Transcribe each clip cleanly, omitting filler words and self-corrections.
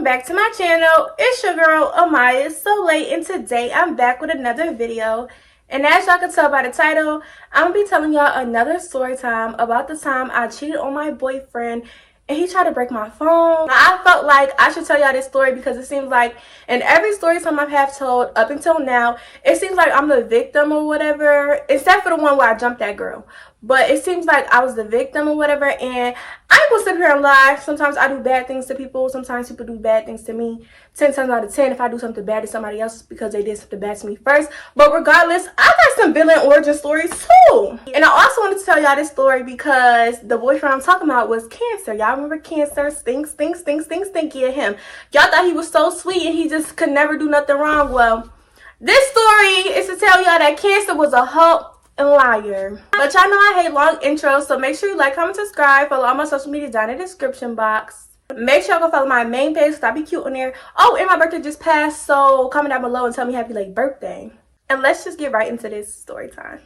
back to my channel. It's your girl Amaya. So late, and today I'm back with another video. And as y'all can tell by the title, I'm gonna be telling y'all another story time about the time I cheated on my boyfriend and he tried to break my phone. I felt like I should tell y'all this story because it seems like in every story time I have told up until now, it seems like I'm the victim or whatever, except for the one where I jumped that girl. But it seems like I was the victim or whatever, and I ain't gonna sit here and lie. Sometimes I do bad things to people. Sometimes people do bad things to me. 10 times out of 10, if I do something bad to somebody else, it's because they did something bad to me first. But regardless, I got some villain origin stories too. And I also wanted to tell y'all this story because the boyfriend I'm talking about was Cancer. Y'all remember Cancer? Stinky at him. Y'all thought he was so sweet and he just could never do nothing wrong. Well, this story is to tell y'all that Cancer was a hoe and liar. But y'all know I hate long intros, so make sure you like, comment, subscribe, follow all my social media down in the description box. Make sure y'all go follow my main page because I be cute on there. Oh, and my birthday just passed, so comment down below and tell me happy late birthday. And let's just get right into this story time.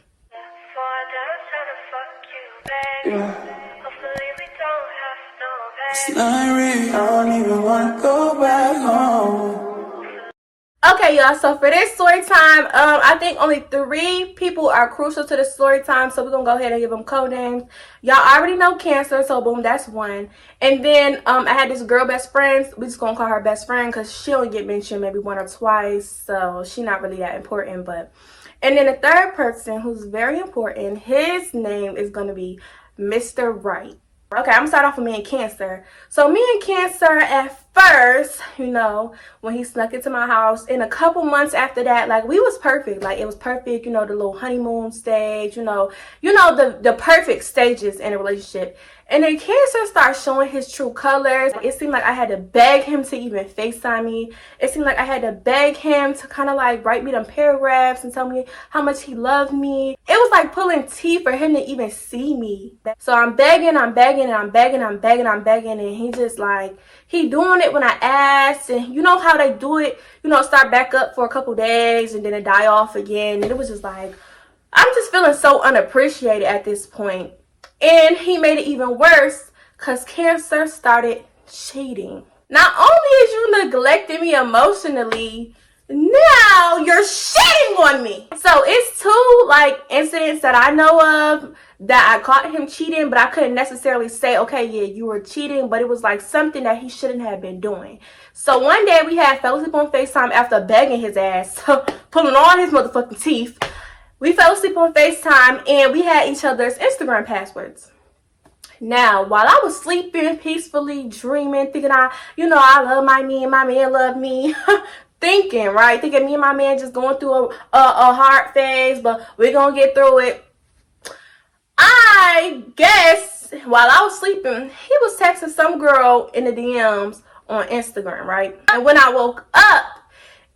It's not real. I don't even want to go back home. Okay, y'all, so for this story time, I think only 3 people are crucial to the story time, so we're gonna go ahead and give them code names. Y'all already know Cancer, so boom, that's one. And then I had this girl best friend. We just gonna call her best friend because she only get mentioned maybe 1 or twice, so she not really that important. But and then the third person who's very important, his name is gonna be Mr. Wright. Okay, I'm gonna start off with me and Cancer. So me and Cancer at first, you know, when he snuck into my house, in a couple months after that, like, we was perfect. Like, it was perfect, you know, the little honeymoon stage, you know the perfect stages in a relationship. And then Cancer started showing his true colors. It seemed like I had to beg him to even FaceTime me. It seemed like I had to beg him to kind of like write me them paragraphs and tell me how much he loved me. It was like pulling teeth for him to even see me. So I'm begging, and he just like, he doing it when I asked, and you know how they do it, you know, start back up for a couple days and then it die off again. And it was just like, I'm just feeling so unappreciated at this point. And he made it even worse because Cancer started cheating. Not only is you neglecting me emotionally, now you're shitting on me. So it's 2 like incidents that I know of that I caught him cheating, but I couldn't necessarily say, okay, yeah, you were cheating, but it was like something that he shouldn't have been doing. So one day we fell asleep on FaceTime after begging his ass, pulling all his motherfucking teeth. We fell asleep on FaceTime and we had each other's Instagram passwords. Now, while I was sleeping peacefully, dreaming, thinking I love my man, my man love me, thinking me and my man just going through a hard phase, but we're gonna get through it. I guess while I was sleeping, he was texting some girl in the DMs on Instagram, right? And when I woke up,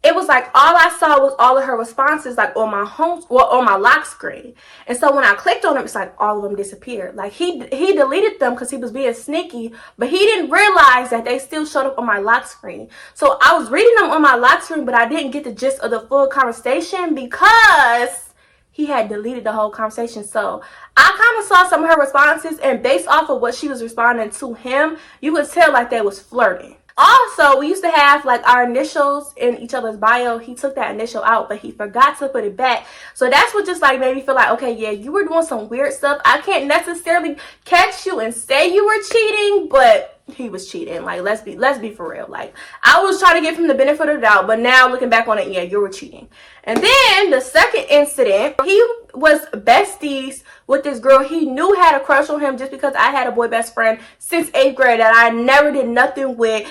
it was like all I saw was all of her responses, like on my lock screen. And so when I clicked on them, it's like all of them disappeared. Like he deleted them because he was being sneaky, but he didn't realize that they still showed up on my lock screen. So I was reading them on my lock screen, but I didn't get the gist of the full conversation because he had deleted the whole conversation. So I kind of saw some of her responses, and based off of what she was responding to him, you could tell like they was flirting. Also, we used to have like our initials in each other's bio. He took that initial out, but he forgot to put it back. So that's what just like made me feel like, okay, yeah, you were doing some weird stuff. I can't necessarily catch you and say you were cheating, but he was cheating. Like, let's be for real. Like, I was trying to give him the benefit of the doubt, but now looking back on it, yeah, you were cheating. And then the second incident, he was besties with this girl he knew had a crush on him just because I had a boy best friend since 8th grade that I never did nothing with.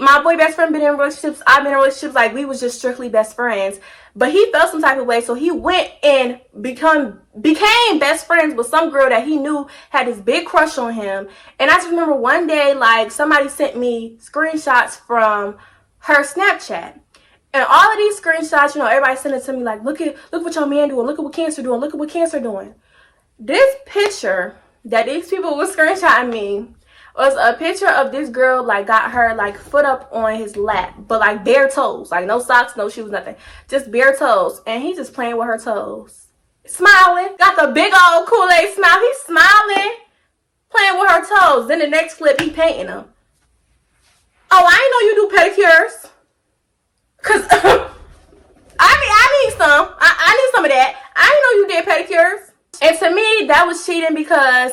My boy best friend been in relationships, I've been in relationships, like we was just strictly best friends. But he felt some type of way, so he went and became best friends with some girl that he knew had this big crush on him. And I just remember one day, like, somebody sent me screenshots from her Snapchat. And all of these screenshots, you know, everybody sent it to me like, look what your man doing, look at what Cancer doing, look at what Cancer doing. This picture that these people were screenshotting me was a picture of this girl, like, got her, like, foot up on his lap, but, like, bare toes. Like, no socks, no shoes, nothing. Just bare toes. And he just playing with her toes. Smiling. Got the big old Kool-Aid smile. He's smiling. Playing with her toes. Then the next clip, he painting them. Oh, I didn't know you do cheating because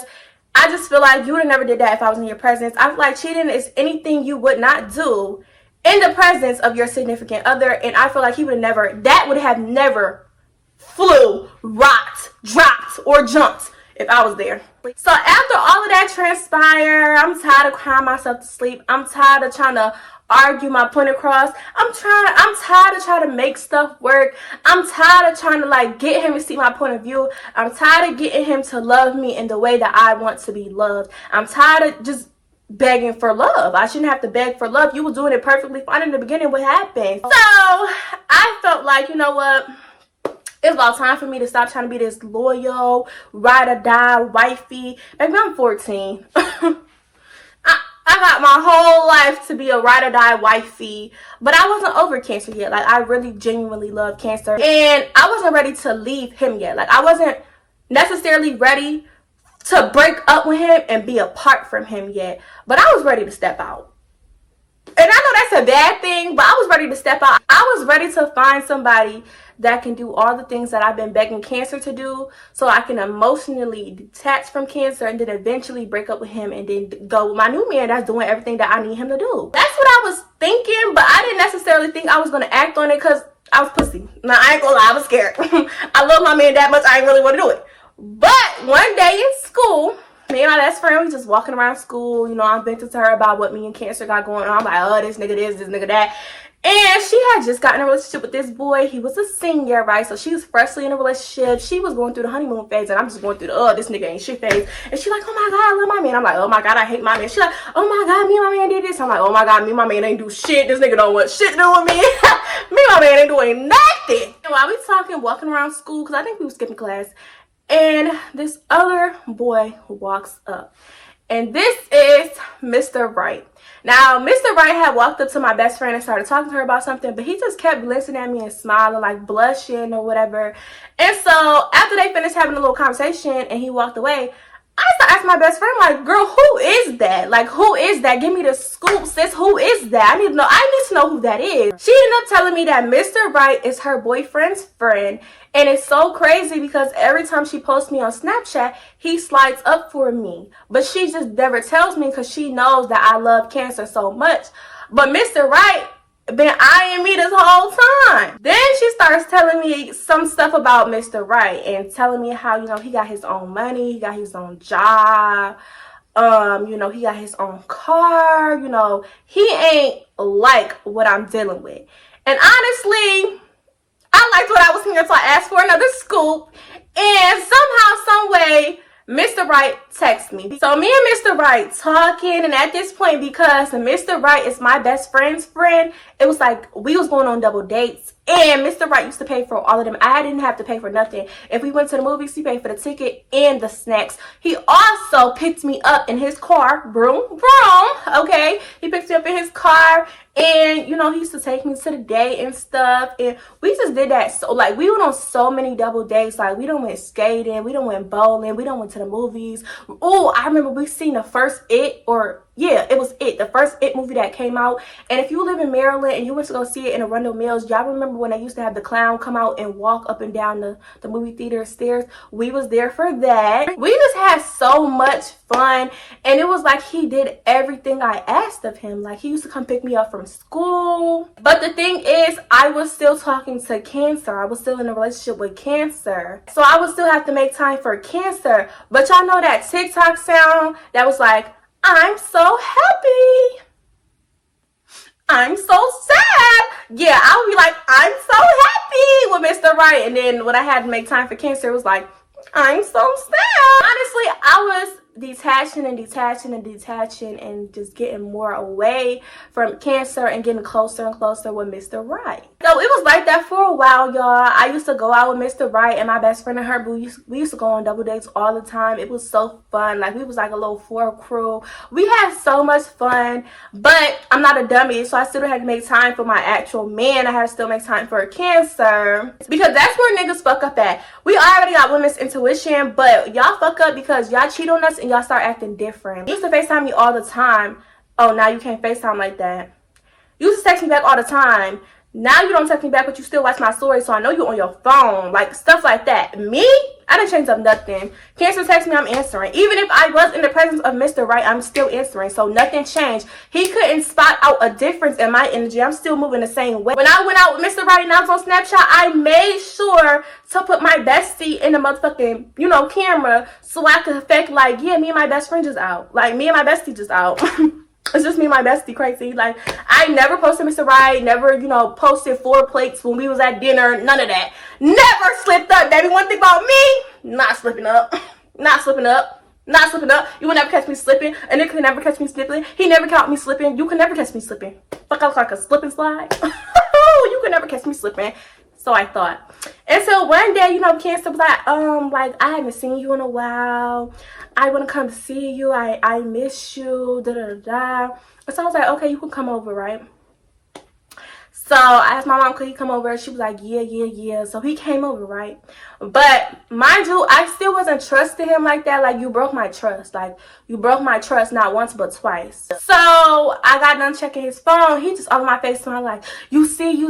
I just feel like you would have never did that if I was in your presence. I feel like cheating is anything you would not do in the presence of your significant other, and I feel like he would have never, that would have never flew, rocked, dropped, or jumped if I was there. So after all of that transpired, I'm tired of crying myself to sleep. I'm tired of trying to argue my point across. I'm tired of trying to make stuff work. I'm tired of trying to like get him to see my point of view. I'm tired of getting him to love me in the way that I want to be loved. I'm tired of just begging for love. I shouldn't have to beg for love. You were doing it perfectly fine in the beginning. What happened? So I felt like, you know what? It's about time for me to stop trying to be this loyal, ride or die, wifey. Baby, I'm 14. I got my whole life to be a ride or die wifey, but I wasn't over cancer yet. Like, I really genuinely love cancer, and I wasn't ready to leave him yet. Like, I wasn't necessarily ready to break up with him and be apart from him yet, but I was ready to step out. And I know that's a bad thing, but I was ready to step out. I was ready to find somebody that can do all the things that I've been begging cancer to do, so I can emotionally detach from cancer and then eventually break up with him and then go with my new man that's doing everything that I need him to do. That's what I was thinking, but I didn't necessarily think I was going to act on it because I was pussy. Now, I ain't gonna lie, I was scared. I love my man that much, I ain't really want to do it. But one day in school, me and my best friend, we just walking around school, you know, I'm venting to her about what me and cancer got going on. I'm like, oh, this nigga this nigga that. And she had just gotten in a relationship with this boy. He was a senior, right? So she was freshly in a relationship. She was going through the honeymoon phase, and I'm just going through the, this nigga ain't shit phase. And she like, oh my God, I love my man. I'm like, oh my God, I hate my man. She like, oh my God, me and my man did this. I'm like, oh my God, me and my man ain't do shit. This nigga don't want shit to do with me. Me and my man ain't doing nothing. And while we talking, walking around school, because I think we were skipping class, and this other boy walks up. And this is Mr. Wright. Now, Mr. Wright had walked up to my best friend and started talking to her about something, but he just kept glancing at me and smiling, like blushing or whatever. And so after they finished having a little conversation and he walked away, I started asking my best friend, like, girl, who is that? Like, who is that? Give me the scoop, sis. Who is that? I need to know who that is. She ended up telling me that Mr. Wright is her boyfriend's friend. And it's so crazy because every time she posts me on Snapchat, he slides up for me. But she just never tells me because she knows that I love cancer so much. But Mr. Wright been eyeing me this whole time. Then she starts telling me some stuff about Mr. Wright and telling me how, you know, he got his own money, he got his own job, you know, he got his own car, you know, he ain't like what I'm dealing with. And honestly, I liked what I was hearing, so I asked for another scoop, and somehow, some way, Mr. Wright texted me. So me and Mr. Wright talking, and at this point, because Mr. Wright is my best friend's friend, it was like we was going on double dates. And Mr. Wright used to pay for all of them. I didn't have to pay for nothing. If we went to the movies, he paid for the ticket and the snacks. He also picked me up in his car. Vroom, vroom. Okay? He picked me up in his car. And, you know, he used to take me to the date and stuff. And we just did that. So, like, we went on so many double dates. Like, we done went skating. We done went bowling. We done went to the movies. Oh, I remember we seen the first It, or... yeah, it was It, the first It movie that came out. And if you live in Maryland and you went to go see it in Arundel Mills, y'all remember when they used to have the clown come out and walk up and down the movie theater stairs? We was there for that. We just had so much fun, and it was like he did everything I asked of him. Like, he used to come pick me up from school. But the thing is, I was still talking to cancer. I was still in a relationship with cancer. So I would still have to make time for cancer. But y'all know that TikTok sound that was like, I'm so happy. I'm so sad. Yeah, I would be like, I'm so happy with Mr. Wright. And then when I had to make time for cancer, it was like, I'm so sad. Honestly, I was detaching and just getting more away from cancer and getting closer and closer with Mr. Wright. So it was like that for a while, y'all. I used to go out with Mr. Wright and my best friend and her boo. We used to go on double dates all the time. It was so fun. Like, we was like a little four crew. We had so much fun, but I'm not a dummy, so I still had to make time for my actual man. I had to still make time for cancer, because that's where niggas fuck up at. We already got women's intuition, but y'all fuck up because y'all cheat on us and y'all start acting different. You used to FaceTime me all the time. Oh, now you can't FaceTime like that. You used to text me back all the time. Now you don't text me back, but you still watch my story, so I know you on your phone. Like, stuff like that. Me? I didn't change up nothing. Cancer text me, I'm answering. Even if I was in the presence of Mr. Wright, I'm still answering. So nothing changed. He couldn't spot out a difference in my energy. I'm still moving the same way. When I went out with Mr. Wright and I was on Snapchat, I made sure to put my bestie in the motherfucking, camera so I could affect, like, yeah, me and my best friend just out. Like, me and my bestie just out. It's just me and my bestie, crazy. Like, I never posted Mr. Wright, never, posted 4 plates when we was at dinner, none of that. Never slipped up, baby. One thing about me, not slipping up. Not slipping up. Not slipping up. You will never catch me slipping. A nigga can never catch me slipping. He never caught me slipping. You can never catch me slipping. Fuck, I look like a slip and slide. You can never catch me slipping. So I thought. And so one day, Cancer was like, I haven't seen you in a while. I want to come see you. I miss you. Da da da. And so I was like, okay, you can come over, right? So I asked my mom, could he come over? She was like, yeah. So he came over, right? But mind you, I still wasn't trusting him like that. Like, you broke my trust. Like, you broke my trust not once but twice. So I got done checking his phone. He just all in my face, and I'm like, you see. You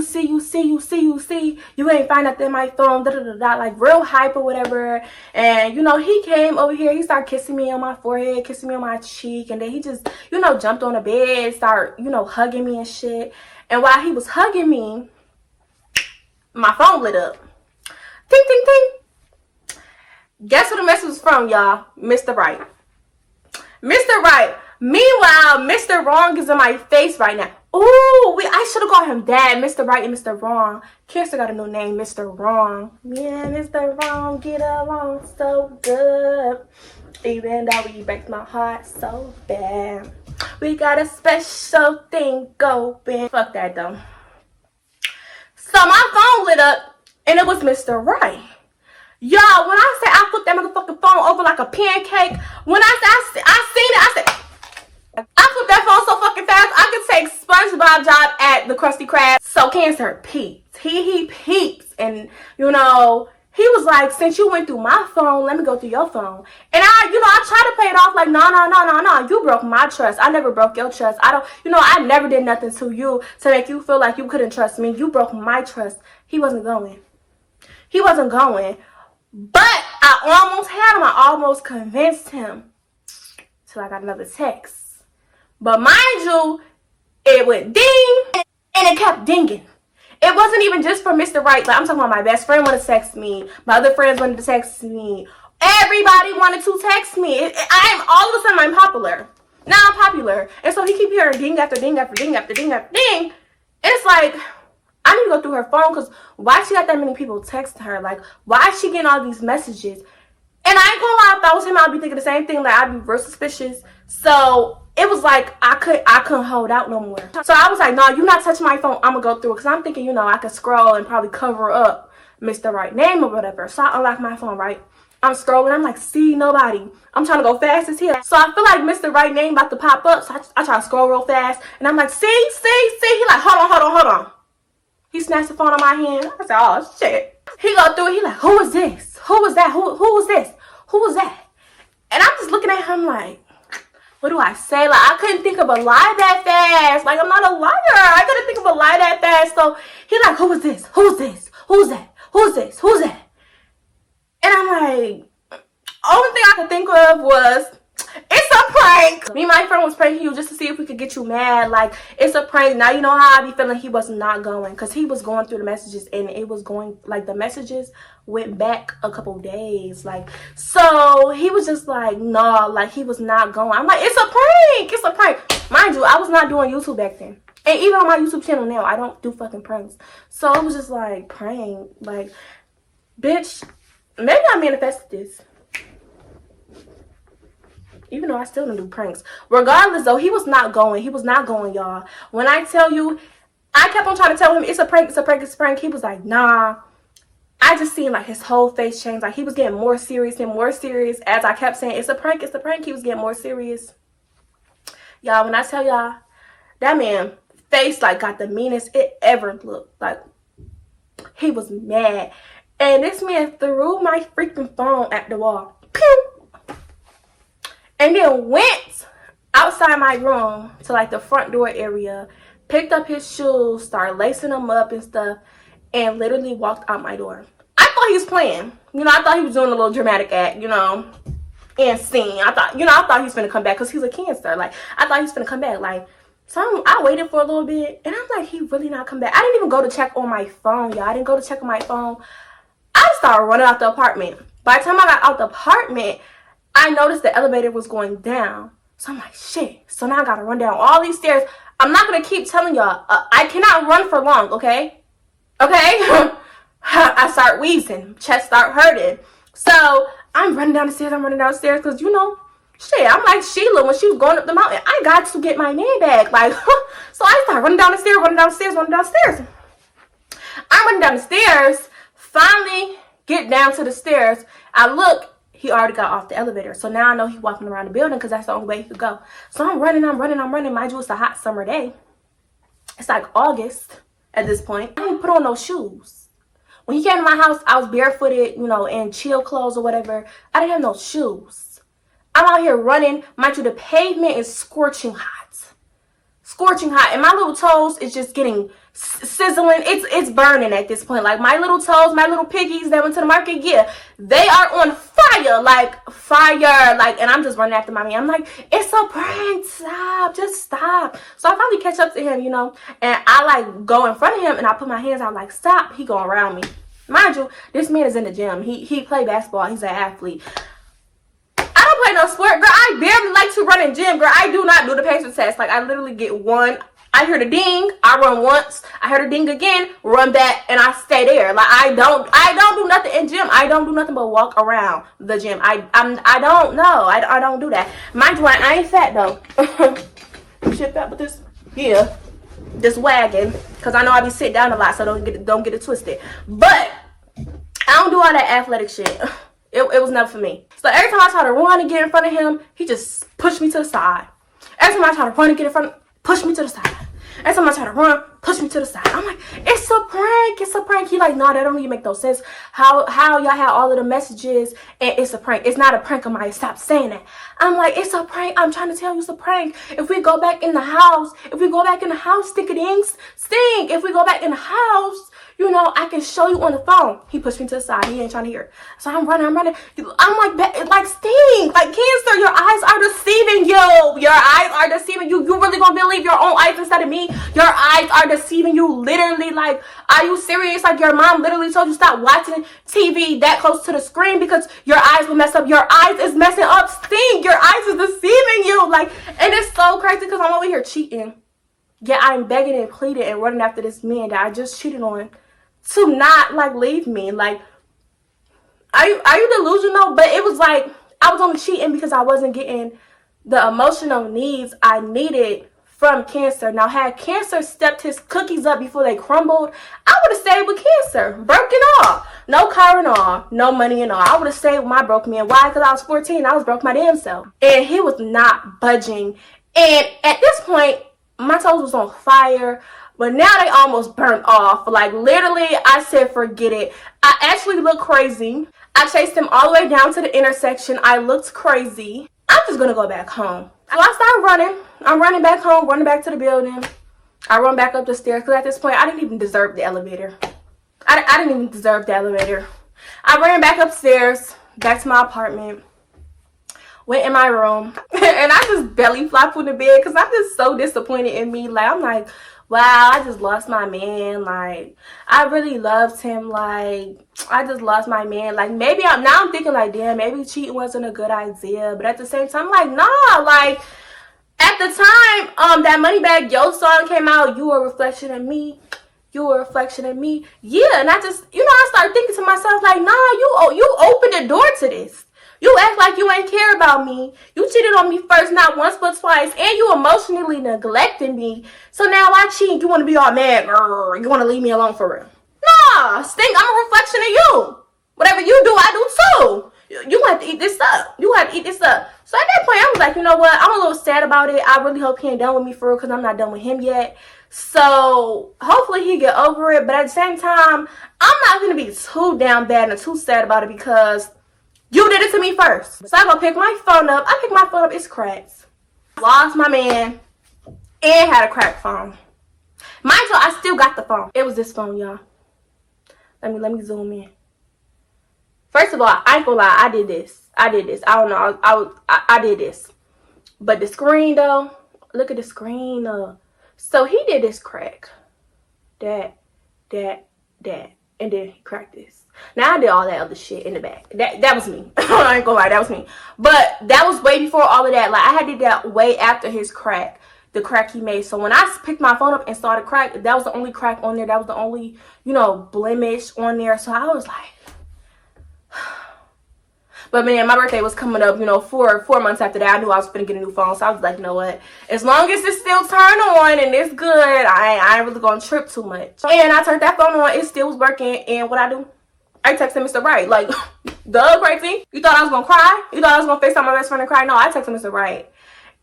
ain't find nothing in my phone. Da da da da. Like, real hype or whatever. And he came over here. He started kissing me on my forehead, kissing me on my cheek, and then he just jumped on the bed, started hugging me and shit. And while he was hugging me, my phone lit up. Ting, ting, ting. Guess who the message was from, y'all? Mr. Wright. Mr. Wright. Meanwhile, Mr. Wrong is in my face right now. Ooh, I should have called him Dad. Mr. Wright and Mr. Wrong. Cancer got a new name, Mr. Wrong. Yeah, Mr. Wrong, get along so good. Even though he breaks my heart so bad. We got a special thing going. Fuck that though. So my phone lit up and it was Mr. Wright. Y'all, when I say I flipped that motherfucking phone over like a pancake, when I seen it, I said, I flipped that phone so fucking fast, I could take SpongeBob job at the Krusty Krab. So Cancer peeps. He peeps. And, he was like, since you went through my phone, let me go through your phone. And I tried to play it off like, no. You broke my trust. I never broke your trust. I never did nothing to you to make you feel like you couldn't trust me. You broke my trust. He wasn't going. But I almost had him. I almost convinced him. Till I got another text. But mind you, it went ding and it kept dinging. It wasn't even just for Mr. Wright. Like, I'm talking about my best friend wanted to text me. My other friends wanted to text me. Everybody wanted to text me. All of a sudden, I'm popular. Now I'm popular. And so he keep hearing ding after ding after ding after ding after ding. And it's like, I need to go through her phone because why she got that many people texting her? Like, why is she getting all these messages? And I ain't gonna lie, if I was him, I'd be thinking the same thing. Like, I'd be real suspicious. So it was like I couldn't hold out no more. So I was like, no, you not touching my phone. I'm gonna go through it because I'm thinking, I could scroll and probably cover up Mr. Wright name or whatever. So I unlock my phone, right? I'm scrolling. I'm like, see, nobody. I'm trying to go fast as here. So I feel like Mr. Wright name about to pop up. So I try to scroll real fast, and I'm like, see. He like, hold on. He snatched the phone on my hand. I said, oh shit. He go through it. He like, who is this? Who was that? Who was this? Who was that? And I'm just looking at him like, what do I say? Like, I couldn't think of a lie that fast. Like, I'm not a liar. I couldn't think of a lie that fast. So he like, who is this? Who's this? Who's that? Who's this? Who's that? And I'm like, only thing I could think of was, it's a prank. Me and my friend was pranking you just to see if we could get you mad. Like, it's a prank. Now you know how I be feeling. He was not going. Because he was going through the messages. And it was going, like, the messages went back a couple days. Like, so he was just like, nah. Like, he was not going. I'm like, it's a prank. It's a prank. Mind you, I was not doing YouTube back then. And even on my YouTube channel now, I don't do fucking pranks. So it was just like, prank. Like, bitch, maybe I manifested this. Even though I still don't do pranks. Regardless, though, he was not going. He was not going, y'all. When I tell you, I kept on trying to tell him, it's a prank, it's a prank, it's a prank. He was like, nah. I just seen, like, his whole face change. Like, he was getting more serious and more serious. As I kept saying, it's a prank, it's a prank. He was getting more serious. Y'all, when I tell y'all, that man face, like, got the meanest it ever looked. Like, he was mad. And this man threw my freaking phone at the wall. Pew! And then went outside my room to, like, the front door area, picked up his shoes, started lacing them up and stuff, and literally walked out my door. I thought he was playing. You know, I thought he was doing a little dramatic act, you know, and sing. I thought he was finna come back because he's a Cancer. Like, I thought he was finna come back. Like, so I waited for a little bit, and I'm like, he really not come back. I didn't even go to check on my phone, y'all. I didn't go to check on my phone. I started running out the apartment. By the time I got out the apartment, I noticed the elevator was going down. So I'm like, shit. So now I gotta run down all these stairs. I'm not gonna keep telling y'all. I cannot run for long, okay? Okay? I start wheezing. Chest start hurting. So I'm running down the stairs. I'm running downstairs because, you know, shit, I'm like Sheila when she was going up the mountain. I got to get my man back. Like, so I start running down the stairs, running downstairs. I'm running down the stairs. Finally get down to the stairs. I look, he already got off the elevator. So now I know he's walking around the building because that's the only way he could go. So I'm running. Mind you, it's a hot summer day. It's like August at this point. I didn't put on no shoes. When he came to my house, I was barefooted, you know, in chill clothes or whatever. I didn't have no shoes. I'm out here running. Mind you, the pavement is scorching hot. And my little toes is just getting sizzling. It's burning at this point. Like, my little toes, my little piggies that went to the market, yeah, they are on fire. Like, and I'm just running after my man. I'm like, it's a prank. Stop. Just stop. So I finally catch up to him, you know, and I, like, go in front of him, and I put my hands out, like, stop. He going around me. Mind you, this man is in the gym. He play basketball. He's an athlete. I don't play no sport, girl. I barely like to run in gym, girl. I do not do the pacer test. Like, I literally get one. I hear the ding, I run once. I hear the ding again, run back, and I stay there. Like, I don't do nothing in gym. I don't do nothing but walk around the gym. I don't know. I don't do that. Mind you, I ain't fat though. Shit fat with this, yeah, this wagon, cause I know I be sitting down a lot, so don't get it twisted. But I don't do all that athletic shit. It was never for me. So every time I try to run and get in front of him, he just pushed me to the side. Every time I try to run and get in front, push me to the side. Every time I try to run, push me to the side. I'm like, it's a prank. He like, no, that don't even make no sense. How y'all have all of the messages and it's a prank. It's not a prank, Amaya. Stop saying that. I'm like, it's a prank. I'm trying to tell you it's a prank. If we go back in the house, stink-a-dings, stink. If we go back in the house, you know, I can show you on the phone. He pushed me to the side. He ain't trying to hear. So I'm running. I'm like, stink. Like, Cancer, your eyes are deceiving you. Your eyes are deceiving you. You really gonna believe your own eyes instead of me? Your eyes are deceiving you. Literally, like, are you serious? Like, your mom literally told you stop watching TV that close to the screen because your eyes will mess up. Your eyes is messing up. Stink. Your eyes is deceiving you. Like, and it's so crazy because I'm over here cheating. Yeah, I'm begging and pleading and running after this man that I just cheated on to not, like, leave me. Like, are you delusional? But it was like I was only cheating because I wasn't getting the emotional needs I needed from Cancer. Now, had Cancer stepped his cookies up before they crumbled, I would have stayed with Cancer. Broken all. No car and all. No money and all. I would have stayed with my broke man. Why? Because I was 14. I was broke my damn self. And he was not budging. And at this point, my toes was on fire. But now they almost burnt off. Like, literally, I said, forget it. I actually looked crazy. I chased him all the way down to the intersection. I looked crazy. I'm just going to go back home. So I started running. I'm running back home, running back to the building. I run back up the stairs because at this point, I didn't even deserve the elevator. I didn't even deserve the elevator. I ran back upstairs, back to my apartment. Went in my room. And I just belly flopped on the bed because I'm just so disappointed in me. Like, I'm like, wow, I just lost my man. Like, I really loved him. Like, I just lost my man. Like, maybe now I'm thinking, like, damn, maybe cheating wasn't a good idea. But at the same time, like, nah. Like, at the time, that Moneybagg Yo song came out, you were a reflection of me. You were a reflection of me. Yeah, and I just, you know, I started thinking to myself, like, nah, you opened the door to this. You act like you ain't care about me. You cheated on me first, not once but twice. And you emotionally neglected me. So now I cheat. You want to be all mad. You want to leave me alone for real. Nah, Stink, I'm a reflection of you. Whatever you do, I do too. You have to eat this up. You have to eat this up. So at that point, I was like, you know what? I'm a little sad about it. I really hope he ain't done with me for real because I'm not done with him yet. So hopefully he get over it. But at the same time, I'm not going to be too down bad and too sad about it because you did it to me first. So I go pick my phone up. I pick my phone up. It's cracked. Lost my man and had a cracked phone. Mind you, I still got the phone. It was this phone, y'all. Let me zoom in. First of all, I ain't gonna lie, I did this. I don't know. I did this. But the screen though, look at the screen. So he did this crack. That. And then he cracked this. Now I did all that other shit in the back. That was me. I ain't gonna lie, that was me. But that was way before all of that. Like I had did that way after his crack. The crack he made. So when I picked my phone up and saw the crack, that was the only crack on there. That was the only, you know, blemish on there. So I was like, but man, my birthday was coming up, you know, four months after that. I knew I was gonna get a new phone. So I was like, you know what? As long as it's still turned on and it's good, I ain't really gonna trip too much. And I turned that phone on, it still was working. And what I do? I texted Mr. Wright. Like, duh, crazy. You thought I was gonna cry? You thought I was gonna FaceTime my best friend and cry? No, I texted Mr. Wright.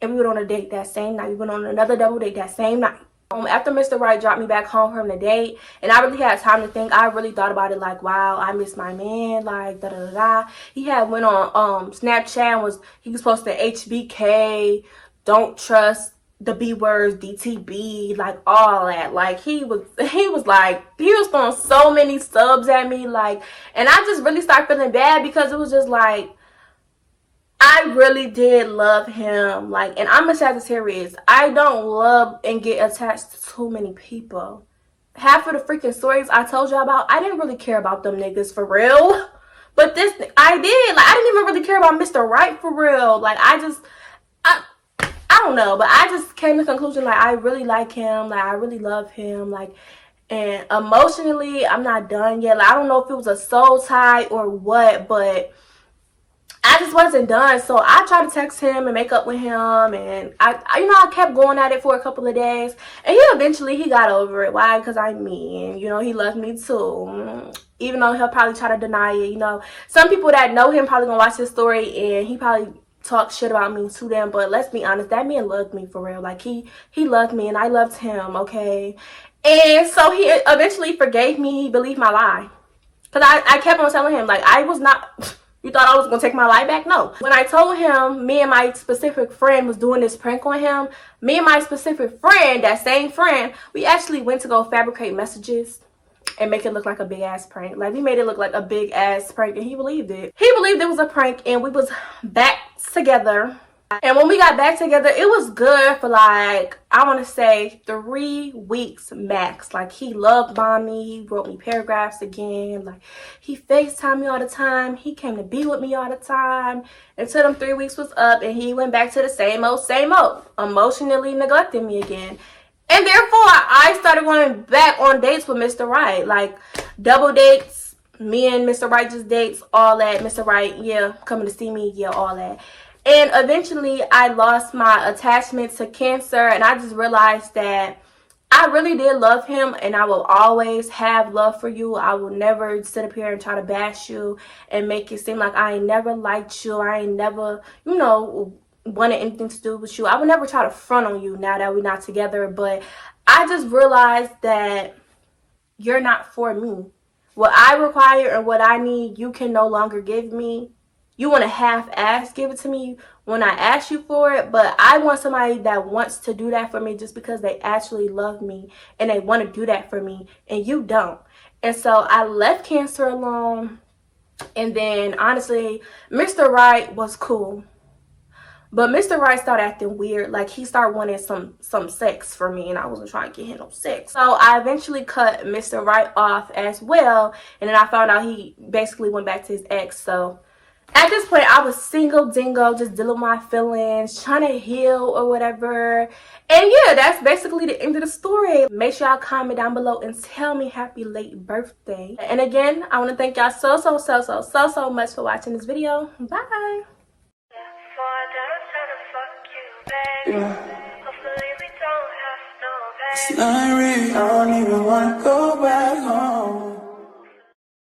And we went on a date that same night. We went on another double date that same night. After Mr. Wright dropped me back home from the date, and I really had time to think, I really thought about it like, wow, I miss my man, like, da-da-da-da. He had went on Snapchat and he was posting HBK, don't trust the B words, DTB, like, all that. Like, he was throwing so many subs at me, like, and I just really started feeling bad because it was just like, I really did love him, like, and I'm a Sagittarius. I don't love and get attached to too many people. Half of the freaking stories I told y'all about, I didn't really care about them niggas for real. But this, I did. Like, I didn't even really care about Mr. Wright for real. Like, I don't know, but I just came to the conclusion, like, I really like him. Like, I really love him. Like, and emotionally, I'm not done yet. Like, I don't know if it was a soul tie or what, but I just wasn't done. So I tried to text him and make up with him, and I kept going at it for a couple of days, and he eventually got over it. Why? Because I'm mean. You know, he loves me too, even though he'll probably try to deny it. You know, some people that know him probably gonna watch this story and he probably talk shit about me to them, but let's be honest, that man loved me for real. Like, he loved me and I loved him, okay? And so he eventually forgave me. He believed my lie, because I kept on telling him, like, I was not. You thought I was going to take my life back? No. When I told him me and my specific friend was doing this prank on him, me and my specific friend, that same friend, we actually went to go fabricate messages and make it look like a big ass prank. Like, we made it look like a big ass prank, and he believed it. He believed it was a prank, and we was back together. And when we got back together, it was good for, like, I want to say 3 weeks max. Like, he loved bombed me. He wrote me paragraphs again. Like, he FaceTimed me all the time. He came to be with me all the time. Until them 3 weeks was up, and he went back to the same old, emotionally neglecting me again. And therefore, I started going back on dates with Mr. Wright. Like, double dates, me and Mr. Wright just dates, all that. Mr. Wright, yeah, coming to see me, yeah, all that. And eventually, I lost my attachment to Cancer, and I just realized that I really did love him, and I will always have love for you. I will never sit up here and try to bash you and make it seem like I ain't never liked you. I ain't never, you know, wanted anything to do with you. I would never try to front on you now that we're not together, but I just realized that you're not for me. What I require and what I need, you can no longer give me. You want to half-ass give it to me when I ask you for it, but I want somebody that wants to do that for me just because they actually love me and they want to do that for me, and you don't. And so I left Cancer alone, and then honestly, Mr. Wright was cool. But Mr. Wright started acting weird. Like, he started wanting some sex for me, and I wasn't trying to get him no sex. So I eventually cut Mr. Wright off as well, and then I found out he basically went back to his ex. So at this point, I was single dingo, just dealing with my feelings, trying to heal or whatever. And yeah, that's basically the end of the story. Make sure y'all comment down below and tell me happy late birthday. And again, I want to thank y'all so much for watching this video. Bye. It's not real. I don't even wanna go back.